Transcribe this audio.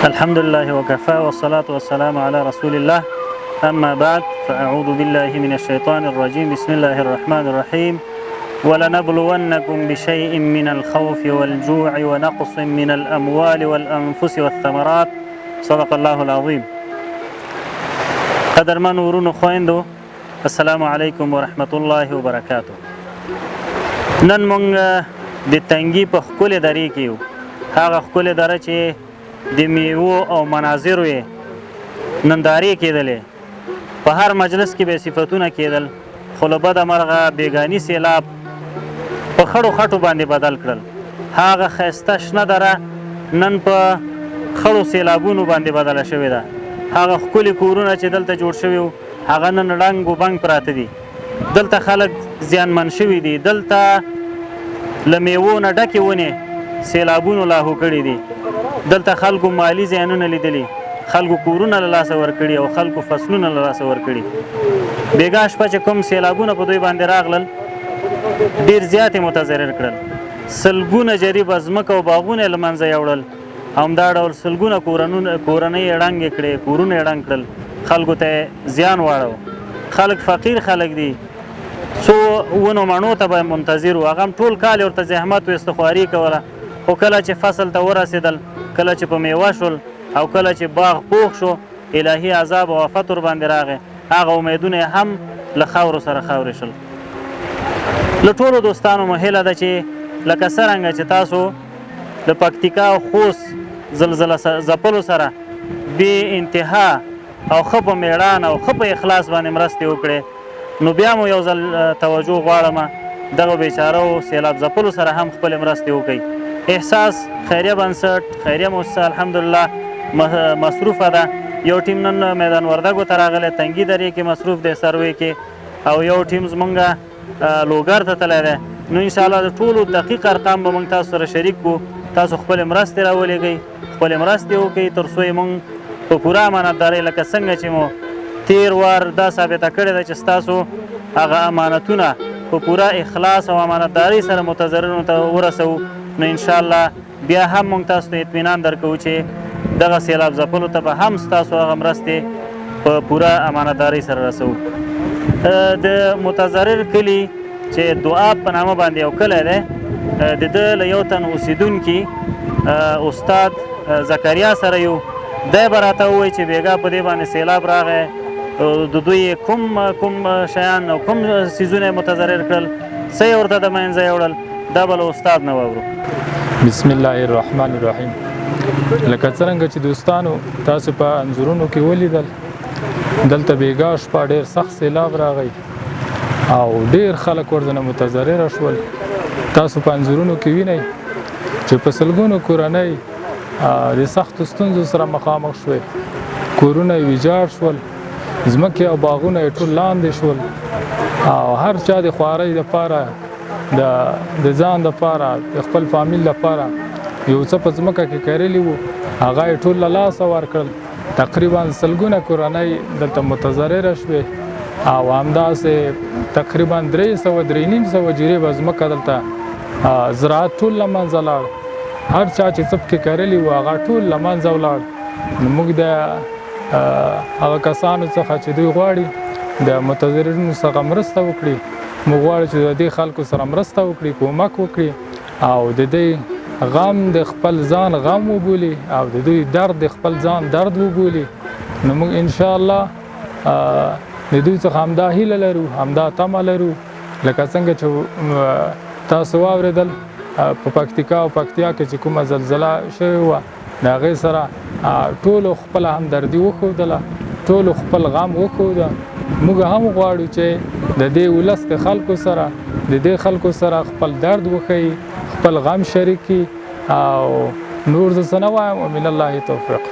الحمد لله وكفى والصلاة والسلام على رسول الله أما بعد فأعوذ بالله من الشيطان الرجيم بسم الله الرحمن الرحيم ولنبلونكم بشيء من الخوف والجوع ونقص من الأموال والأنفس والثمرات صدق الله العظيم. قدرمن ورونو خويندو السلام عليكم ورحمة الله وبركاته. نن مونږ د تنګي په ښکلې درې کې یو. هغه ښکلې دره چې د میوو او مناظرو یې نندارې کېدلې، په هر مجلس کې به صفتونه کېدل، خو له بده مرغه بېګاني سیلاب په خړو خټو باندې بدل کړل. هغه ښایسته شنه دره نن په خړو سیلابونو باندې بدله شوې ده. هغه ښکلي کورونه چې دلته جوړ شوي وو هغه نن ړنګ و بنګ پراته دي. دلته خلک زیانمن شوي دي. دلته له میوو نه ډکې ونې سیلابونو لاهو کړي دي. دلته خلکو مالی زیانونه لیدلي، خلکو کورونه له لاسه ورکړي او خلکو فصلونه له لاسه ورکړي. بېګا شپه چې کوم سیلابونه په دوی باندې راغلل ډېر زیات یې متضرر کړل. سلګونه جریبه ځمکه او باغونه یې له منځه یوړل. همدا ډول سلګونه کورنۍ یې ړنګې کړې، کورونه یې ړنګ کړل، خلکو ته زیان واړو. خلک فقیر خلک دي، څو ونو مڼو ته به منتظر وو، هغه هم ټول کال یې ورته زحمت و، استخواري کوله، خو کله چې فصل ته ورسېدل، کله چې په میوه شول او کله چې باغ پوخ شو، الهي عذاب او آفت ورباندې راغی. هغه امیدونه هم له خاورو سره خاورې شول. له ټولو دوستانو مو هیله ده چې لکه څرنګه چې تاسو د پکتیکا او خوست زلزله ځپلو سره بې انتها او ښه په میړانه او ښه په اخلاص باندې مرستې وکړې، نو بیا مو یو ځل توجه غواړم دغه بیچارهو سیلاب ځپلو سره هم خپلې مرستې وکړئ. احساس خیریه بنسټ، خیریه مؤسسه الحمدلله مصروفه ده. یو ټیم نن میدان وردګو ته راغلی، تنګي درې کې مصروف دی، سروې کې، او یو ټیم زمونږ لوګر ته تللی دی. نو انشاءالله د ټولو دقیق ارقام به موږ تاسو سره شریک کړو. تاسو خپلې مرستې راولېږئ، خپلې مرستې وکړئ تر څو یې موږ په پوره امانتدارۍ لکه څنګه چې مو تیر وار دا ثابته کړې ده چې ستاسو هغه امانتونه په پوره اخلاص او امانتدارۍ سره متضررونو ته ورسوو، نو انشاءالله بیا هم موږ تاسو ته اطمینان درکوو چې دغه سیلاب ځپلو ته به هم ستاسو هغه مرستې په پوره امانتدارۍ سره رسوو. د متضرر کلي چې دعاب په نامه باندې یو کلی دی، د ده له یو تن اوسېدونکي استاد زکریا سره یو، دی به راته ووایي چې بېګا په دې باندې سیلاب راغی، د دوی کوم شیان او کوم څیزونه یې متضرر کړل، څه یې ورته د منځه یوړل، دا به له استاد نه واورو. بسم الله الرحمن الرحیم. لکه څرنګه چې دوستانو تاسو په انځورونو کې ولیدل، دلته بېګا شپه ډېر سخت سیلاب راغی او ډېر خلک ورځنه متضرره شول. تاسو په انځورونو کې وینئ چې په سلګونو کورنۍ د سختو ستونزو سره مخامخ شوې، کورونه یې ویجاړ شول، ځمکې او باغونه یې ټول لاندې شول، او هر چا د خوارۍ دپاره د ځان دپاره د خپل فامیل دپاره یو څه په ځمکه کې کرلي وو هغه یې ټول له لاسه ورکړل. تقریبا سلګونه کورنۍ دلته متضرره شوې او همداسې تقریبا 300-350 جریبه ځمکه دلته زراعت ټول له منځه لاړ. هر چا چې څه پکې کرلي وو هغه ټول له منځه ولاړ. نو موږ د هغه کسانو څخه چې دوی غواړي د متضررینو څخه مرسته وکړي، موږ غواړو چې د دې خلکو سره مرسته وکړي، کومک وکړي او د دې غم د خپل ځان غم وبولي او د دوی درد د خپل ځان درد وبولي. نو موږ انشاءالله د دوی څخه همدا هیله لرو، همدا تمه لرو. لکه څنګه چې تاسو واورېدل په پکتیکا او پکتیا کې چې کومه زلزله شوې وه، د هغې سره ټولو خپله همدردي وښودله، ټولو خپل غم وښوده. موږ هم غواړو چې د دې ولس د خلکو سره د دې خلکو سره خپل درد وښیي، خپل غم شریک کړي او نور زه څه نه وایم. ومن الله توفیق.